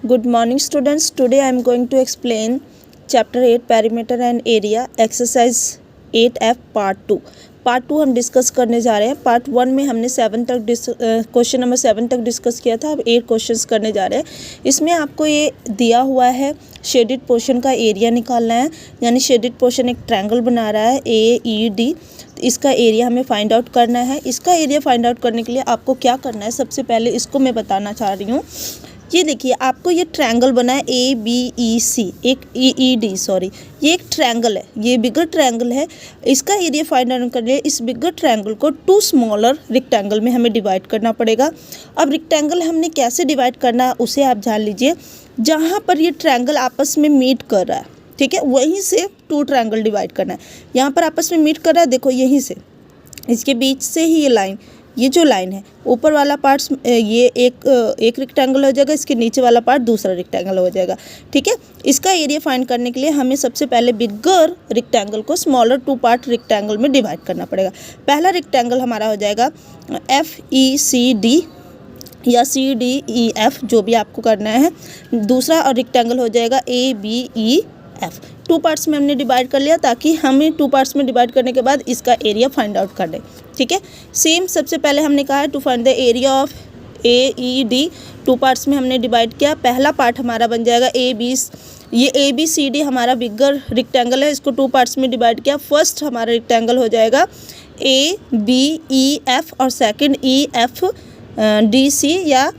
Good morning students. Today I am going to explain chapter 8 perimeter and area exercise 8F part 2. Part 2 हम discuss करने जा रहे हैं. Part 1 में हमने 7 तक क्वेश्चन नंबर 7 तक डिस्कस किया था. अब 8 क्वेश्चंस करने जा रहे हैं. इसमें आपको ये दिया हुआ है शेडिड पोर्शन का एरिया निकालना है. यानी शेडिड पोर्शन एक ट्रायंगल बना रहा है AED. इसका एरिया हमें फाइंड आउट करना है. इसका एरिया फाइंड आउट करने के लिए आपको क्या करना है, सबसे पहले इसको मैं बताना चाह रही हूँ. ये देखिए, आपको ये ट्रायंगल बना है ABEC, एक EED सॉरी, ये एक ट्रायंगल है, ये बिगर ट्रायंगल है. इसका एरिया फाइंड आउट करने के लिए इस बिगर ट्रायंगल को 2 स्मॉलर रेक्टेंगल में हमें डिवाइड करना पड़ेगा. अब रेक्टेंगल हमने कैसे डिवाइड करना है उसे आप जान लीजिए. जहाँ पर ये ट्रायंगल आपस में मीट कर रहा है, ठीक है, वहीं से 2 ट्रायंगल डिवाइड करना है. यहाँ पर आपस में मीट कर रहा है, देखो यहीं से, इसके बीच से ही ये लाइन, ये जो लाइन है ऊपर वाला पार्ट ये एक रेक्टेंगल हो जाएगा, इसके नीचे वाला पार्ट दूसरा रेक्टेंगल हो जाएगा. ठीक है, इसका एरिया फाइंड करने के लिए हमें सबसे पहले बिगर रेक्टेंगल को स्मॉलर 2 पार्ट रेक्टेंगल में डिवाइड करना पड़ेगा. पहला रेक्टेंगल हमारा हो जाएगा FECD या CDEF, जो भी आपको करना है. दूसरा और रेक्टेंगल हो जाएगा ABEF. 2 पार्ट्स में हमने डिवाइड कर लिया ताकि हमें 2 पार्ट्स में डिवाइड करने के बाद इसका एरिया फाइंड आउट कर दें. ठीक है, सेम सबसे पहले हमने कहा है to find the area of AED. 2 parts में हमने डिवाइड किया. पहला पार्ट हमारा बन जाएगा ये ABCD हमारा बिगर रेक्टेंगल है, इसको 2 पार्ट्स में डिवाइड किया. फर्स्ट हमारा रेक्टेंगल हो जाएगा ABEF और सेकंड EFDC या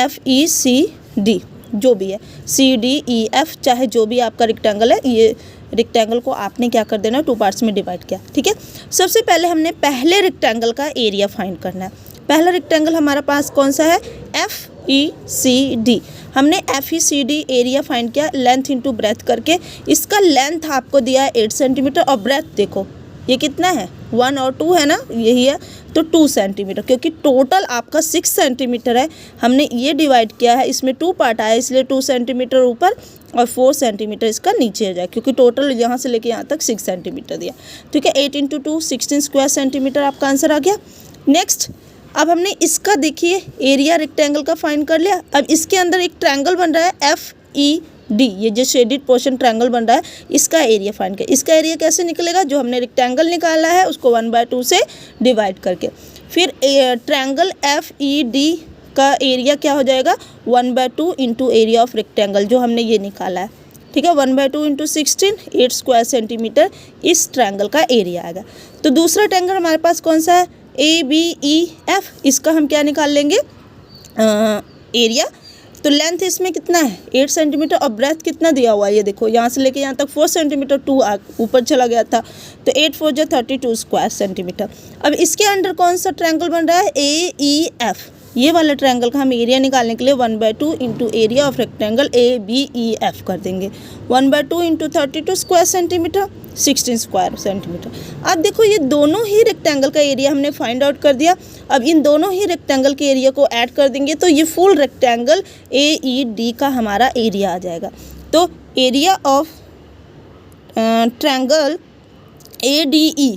FECD, जो भी है, CDEF, चाहे जो भी आपका रेक्टेंगल है. ये रेक्टेंगल को आपने क्या कर देना, 2 पार्ट्स में डिवाइड किया. ठीक है, सबसे पहले हमने पहले रेक्टेंगल का एरिया फाइंड करना है. पहला रेक्टेंगल हमारा पास कौन सा है, FECD. हमने FECD एरिया फाइंड किया लेंथ इंटू ब्रेथ करके. इसका लेंथ आपको दिया है 8 सेंटीमीटर और ब्रेथ देखो ये कितना है, 1 और 2 है ना, यही है, तो 2 सेंटीमीटर, क्योंकि टोटल आपका 6 सेंटीमीटर है. हमने ये डिवाइड किया है, इसमें 2 पार्ट आया इसलिए 2 सेंटीमीटर ऊपर और 4 सेंटीमीटर इसका नीचे हो जाए, क्योंकि टोटल यहाँ से लेके यहाँ तक 6 सेंटीमीटर दिया. ठीक है, 8 इंटू 2 16 स्क्वायर सेंटीमीटर आपका आंसर आ गया. नेक्स्ट, अब हमने इसका देखिए एरिया रेक्टेंगल का फाइंड कर लिया. अब इसके अंदर एक ट्रायंगल बन रहा है FED, ये जो शेडिड पोर्शन ट्रायंगल बन रहा है, इसका एरिया फाइंड कर. इसका एरिया कैसे निकलेगा, जो हमने रेक्टेंगल निकाला है उसको 1/2 से डिवाइड करके. फिर ट्रायंगल FED का एरिया क्या हो जाएगा, 1/2 इंटू एरिया ऑफ रेक्टेंगल जो हमने ये निकाला है. ठीक है, 1/2 इंटू 16 8 स्क्वायर सेंटीमीटर इस ट्रायंगल का एरिया आएगा. तो दूसरा ट्रायंगल हमारे पास कौन सा है, ABEF. इसका हम क्या निकाल लेंगे, एरिया. तो लेंथ इसमें कितना है, 8 सेंटीमीटर और ब्रेथ कितना दिया हुआ है, ये देखो यहाँ से लेके यहाँ तक 4 सेंटीमीटर, 2 ऊपर चला गया था, तो 8 4 जो 32 स्क्वायर सेंटीमीटर. अब इसके अंडर कौन सा ट्रायंगल बन रहा है, AEF. ये वाला ट्रायंगल का हम एरिया निकालने के लिए 1/2 into area of rectangle ABEF कर देंगे. 1/2 into 32 square centimetre 16 square centimetre. अब देखो ये दोनों ही रेक्टेंगल का एरिया हमने फाइंड आउट कर दिया. अब इन दोनों ही रेक्टेंगल के एरिया को ऐड कर देंगे तो ये फुल रेक्टेंगल AED का हमारा एरिया आ जाएगा. तो area of triangle ADE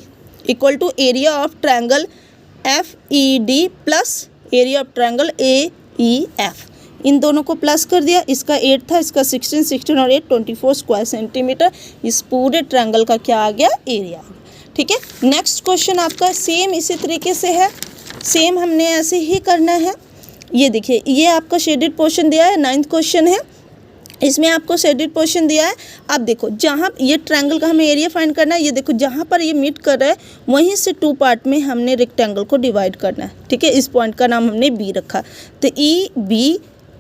equal to area of triangle FED plus area of triangle AEF. इन दोनों को प्लस कर दिया. इसका 8 था, इसका 16 और 8 24 स्क्वायर सेंटीमीटर. इस पूरे ट्रायंगल का क्या आ गया, एरिया आ गया. ठीक है, नेक्स्ट क्वेश्चन आपका सेम इसी तरीके से है. सेम हमने ऐसे ही करना है. ये देखिए, ये आपका शेडेड पोर्शन दिया है, 9th क्वेश्चन है. इसमें आपको शेडेड पोर्शन दिया है. अब देखो, जहाँ ये ट्रायंगल का हमें एरिया फाइंड करना है, ये देखो जहाँ पर ये मीट कर रहा है वहीं से 2 पार्ट में हमने रेक्टेंगल को डिवाइड करना है. ठीक है, इस पॉइंट का नाम हमने B रखा. तो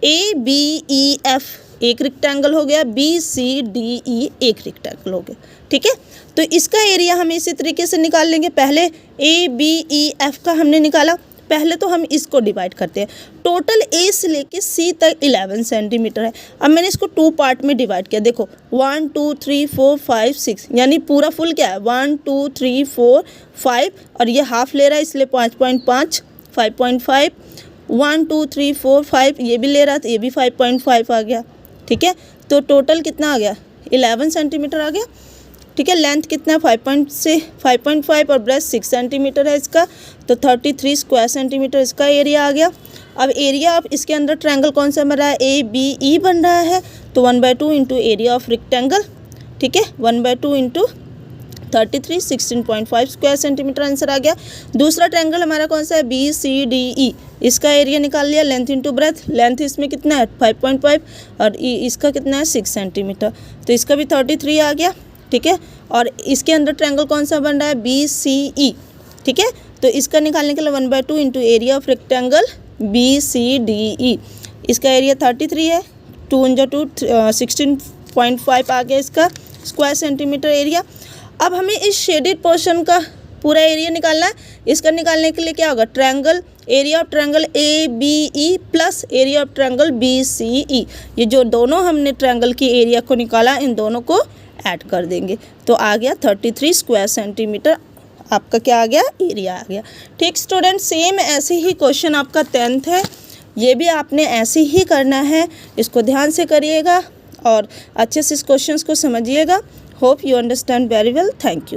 ABEF एक रेक्टेंगल हो गया, BCDE एक रेक्टेंगल हो गया. ठीक है, तो इसका एरिया हम इसी तरीके से निकाल लेंगे. पहले ABEF का हमने निकाला. पहले तो हम इसको डिवाइड करते हैं. टोटल A से लेके C तक 11 सेंटीमीटर है. अब मैंने इसको 2 पार्ट में डिवाइड किया. देखो 1 2 3 4 5 6, यानी पूरा फुल क्या है, 1 2 3 4 5, और ये हाफ ले रहा है इसलिए 5.5 5.5, 1 2 3 4 5 ये भी ले रहा था, ये भी 5.5 आ गया. ठीक है, तो टोटल कितना आ गया, 11 सेंटीमीटर आ गया. ठीक है। लेंथ कितना है 5.5 और ब्रेथ 6 सेंटीमीटर है इसका, तो 33 स्क्वायर सेंटीमीटर इसका एरिया आ गया। अब एरिया आप इसके अंदर ट्रायंगल कौन सा बन रहा है, ABE बन रहा है, तो 1/2 इंटू एरिया ऑफ रेक्टेंगल, ठीक है, 1/2 इंटू 33 16.5 स्क्वायर सेंटीमीटर आंसर आ गया। दूसरा ट्रायंगल हमारा कौन सा है, BCDE, इसका एरिया निकाल लिया, लेंथ इंटू ब्रेथ, लेंथ इसमें कितना है 5.5 और इसका कितना है 6 सेंटीमीटर, तो इसका भी 33 आ गया, ठीक है। और इसके अंदर ट्रायंगल कौन सा बन रहा है, BCE, ठीक है, तो इसका निकालने के लिए 1/2 into area of rectangle BCDE, इसका एरिया 33 है, 2 × 2 16.5 आ गया इसका स्क्वायर सेंटीमीटर एरिया। अब हमें इस शेडेड पोर्शन का पूरा एरिया निकालना है। इसका निकालने के लिए क्या होगा, triangle, area of triangle ABE plus area of triangle BCE, ये जो दोनों हमने ट्रायंगल की एरिया को निकाला इन दोनों को ऐड कर देंगे, तो आ गया 33 स्क्वायर सेंटीमीटर आपका क्या आ गया, एरिया आ गया। ठीक स्टूडेंट, सेम ऐसे ही क्वेश्चन आपका 10th है, ये भी आपने ऐसे ही करना है, इसको ध्यान से करिएगा और अच्छे से इस क्वेश्चंस को समझिएगा। Hope you understand very well, thank you.